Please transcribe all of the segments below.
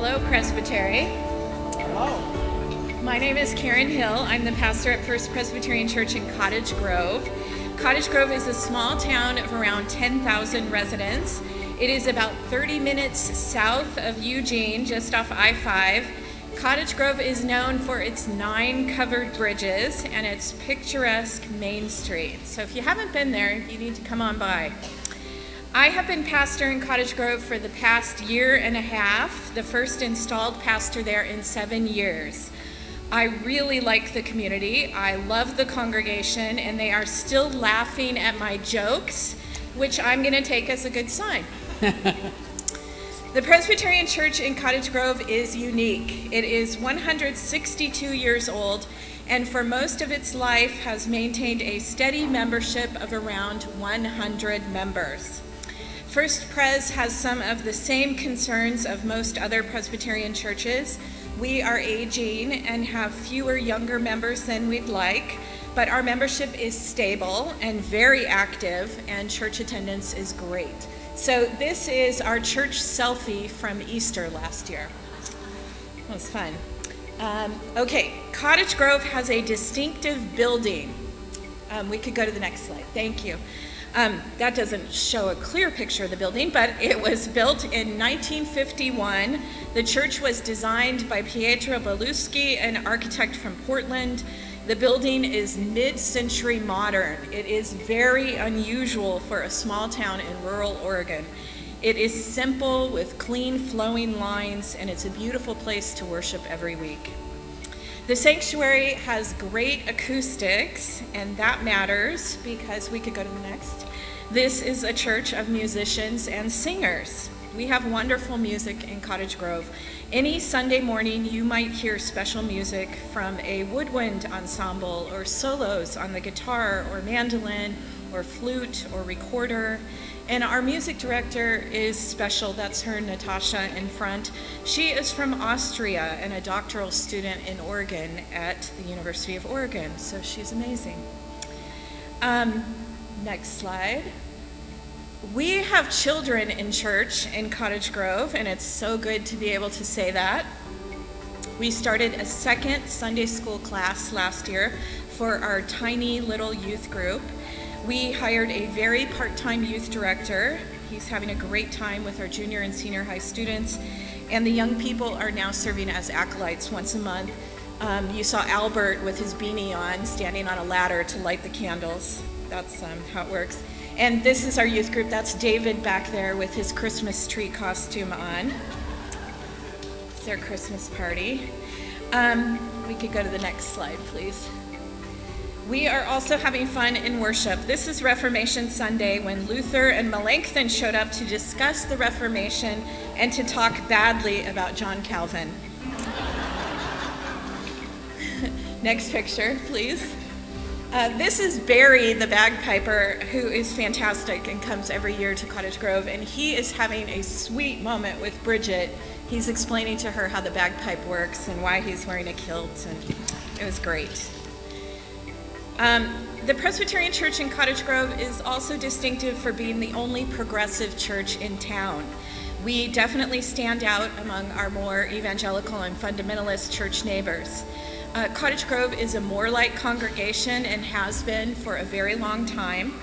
Hello, Presbytery. Hello. My name is Karen Hill. I'm the pastor at First Presbyterian Church in Cottage Grove. Cottage Grove is a small town of around 10,000 residents. It is about 30 minutes south of Eugene, just off I-5. Cottage Grove is known for its 9 covered bridges and its picturesque Main Street. So if you haven't been there, you need to come on by. I have been pastor in Cottage Grove for the past year and a half, the first installed pastor there in 7 years. I really like the community. I love the congregation, and they are still laughing at my jokes, which I'm going to take as a good sign. The Presbyterian Church in Cottage Grove is unique. It is 162 years old, and for most of its life has maintained a steady membership of around 100 members. First Pres has some of the same concerns of most other Presbyterian churches. We are aging and have fewer younger members than we'd like, but our membership is stable and very active, and church attendance is great. So this is our church selfie from Easter last year. It was fun. Okay, Cottage Grove has a distinctive building. We could go to the next slide. Thank you. That doesn't show a clear picture of the building, but it was built in 1951. The church was designed by Pietro Belluschi, an architect from Portland. The building is mid-century modern. It is very unusual for a small town in rural Oregon. It is simple with clean flowing lines, and it's a beautiful place to worship every week. The sanctuary has great acoustics, and that matters because we could go to the next. This is a church of musicians and singers. We have wonderful music in Cottage Grove. Any Sunday morning, you might hear special music from a woodwind ensemble or solos on the guitar or mandolin or flute or recorder. And our music director is special. That's her, Natasha, in front. She is from Austria and a doctoral student in Oregon at the University of Oregon, so she's amazing. Next slide. We have children in church in Cottage Grove, and it's so good to be able to say that. We started a second Sunday school class last year for our tiny little youth group. We hired a very part-time youth director. He's having a great time with our junior and senior high students, and the young people are now serving as acolytes once a month. You saw Albert with his beanie on, standing on a ladder to light the candles. That's how it works. And this is our youth group. That's David back there with his Christmas tree costume on. It's their Christmas party. We could go to the next slide, please. We are also having fun in worship. This is Reformation Sunday, when Luther and Melanchthon showed up to discuss the Reformation and to talk badly about John Calvin. Next picture, please. This is Barry, the bagpiper, who is fantastic and comes every year to Cottage Grove, and he is having a sweet moment with Bridget. He's explaining to her how the bagpipe works and why he's wearing a kilt, and it was great. The Presbyterian Church in Cottage Grove is also distinctive for being the only progressive church in town. We definitely stand out among our more evangelical and fundamentalist church neighbors. Cottage Grove is a Moore-like congregation and has been for a very long time.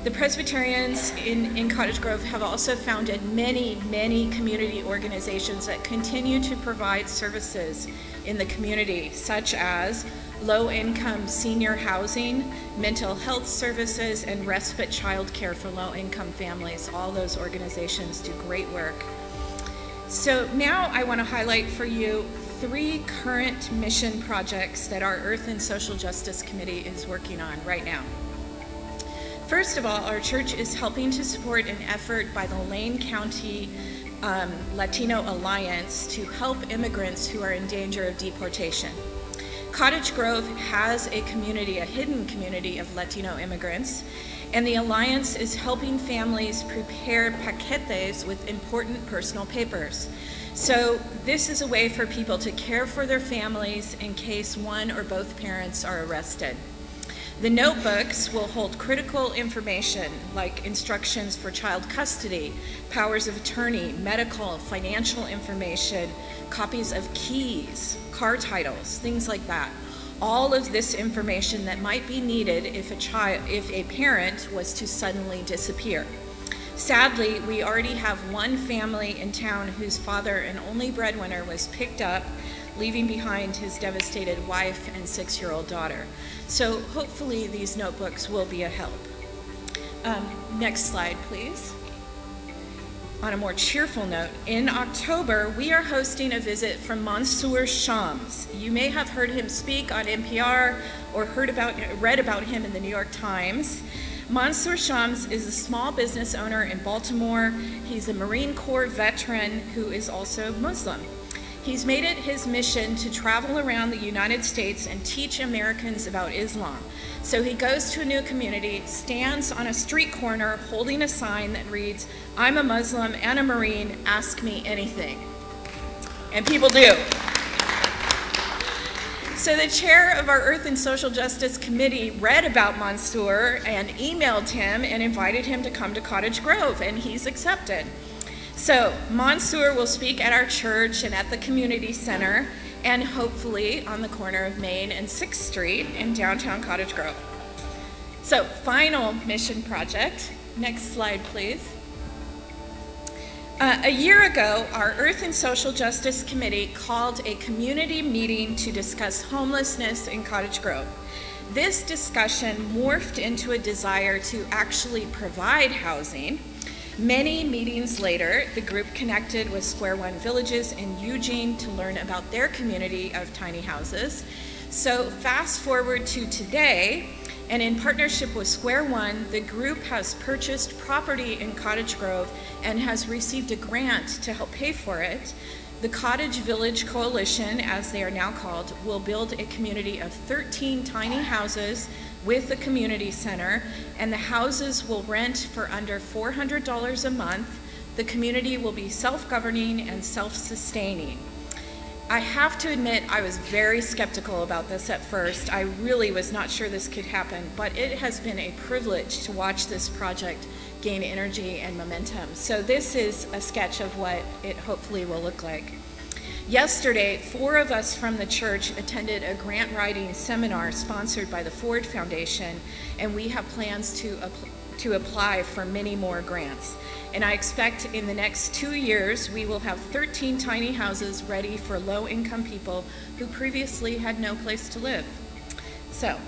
The Presbyterians in Cottage Grove have also founded many community organizations that continue to provide services in the community, such as low-income senior housing, mental health services, and respite child care for low-income families. All those organizations do great work. So now I want to highlight for you 3 current mission projects that our Earth and Social Justice Committee is working on right now. First of all, our church is helping to support an effort by the Lane County Latino Alliance to help immigrants who are in danger of deportation. Cottage Grove has a community, a hidden community of Latino immigrants, and the Alliance is helping families prepare paquetes with important personal papers. So this is a way for people to care for their families in case one or both parents are arrested. The notebooks will hold critical information like instructions for child custody, powers of attorney, medical, financial information, copies of keys, car titles, things like that. All of this information that might be needed if a parent was to suddenly disappear. Sadly, we already have one family in town whose father and only breadwinner was picked up, leaving behind his devastated wife and 6-year-old daughter. So hopefully these notebooks will be a help. Next slide, please. On a more cheerful note, in October, we are hosting a visit from Mansour Shams. You may have heard him speak on NPR or read about him in the New York Times. Mansour Shams is a small business owner in Baltimore. He's a Marine Corps veteran who is also Muslim. He's made it his mission to travel around the United States and teach Americans about Islam. So he goes to a new community, stands on a street corner holding a sign that reads, "I'm a Muslim and a Marine, ask me anything." And people do. So the chair of our Earth and Social Justice Committee read about Mansour and emailed him and invited him to come to Cottage Grove, and he's accepted. So Mansour will speak at our church and at the community center, and hopefully on the corner of Main and 6th Street in downtown Cottage Grove. So final mission project. Next slide, please. A year ago, our Earth and Social Justice Committee called a community meeting to discuss homelessness in Cottage Grove. This discussion morphed into a desire to actually provide housing. Many meetings later, the group connected with Square One Villages in Eugene to learn about their community of tiny houses. So fast forward to today, and in partnership with Square One, the group has purchased property in Cottage Grove and has received a grant to help pay for it. The Cottage Village Coalition, as they are now called, will build a community of 13 tiny houses with a community center, and the houses will rent for under $400 a month. The community will be self-governing and self-sustaining. I have to admit, I was very skeptical about this at first. I really was not sure this could happen, but it has been a privilege to watch this project gain energy and momentum. So this is a sketch of what it hopefully will look like. Yesterday, 4 of us from the church attended a grant writing seminar sponsored by the Ford Foundation, and we have plans to apply for many more grants. And I expect in the next 2 years, we will have 13 tiny houses ready for low-income people who previously had no place to live. So,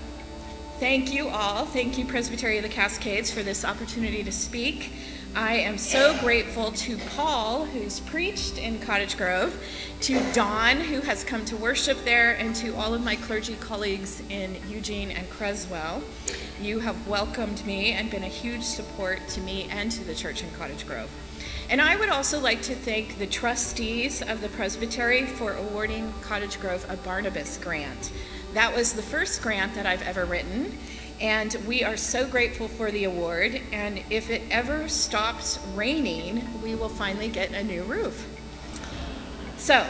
thank you all. Thank you, Presbytery of the Cascades, for this opportunity to speak. I am so grateful to Paul, who's preached in Cottage Grove, to Dawn, who has come to worship there, and to all of my clergy colleagues in Eugene and Creswell. You have welcomed me and been a huge support to me and to the church in Cottage Grove. And I would also like to thank the trustees of the Presbytery for awarding Cottage Grove a Barnabas grant. That was the first grant that I've ever written, and we are so grateful for the award. And if it ever stops raining, we will finally get a new roof. So,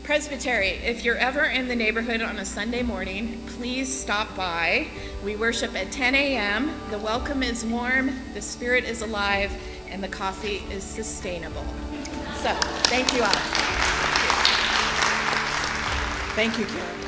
Presbytery, if you're ever in the neighborhood on a Sunday morning, please stop by. We worship at 10 a.m. The welcome is warm, the spirit is alive, and the coffee is sustainable. So, thank you all. Thank you, Karen.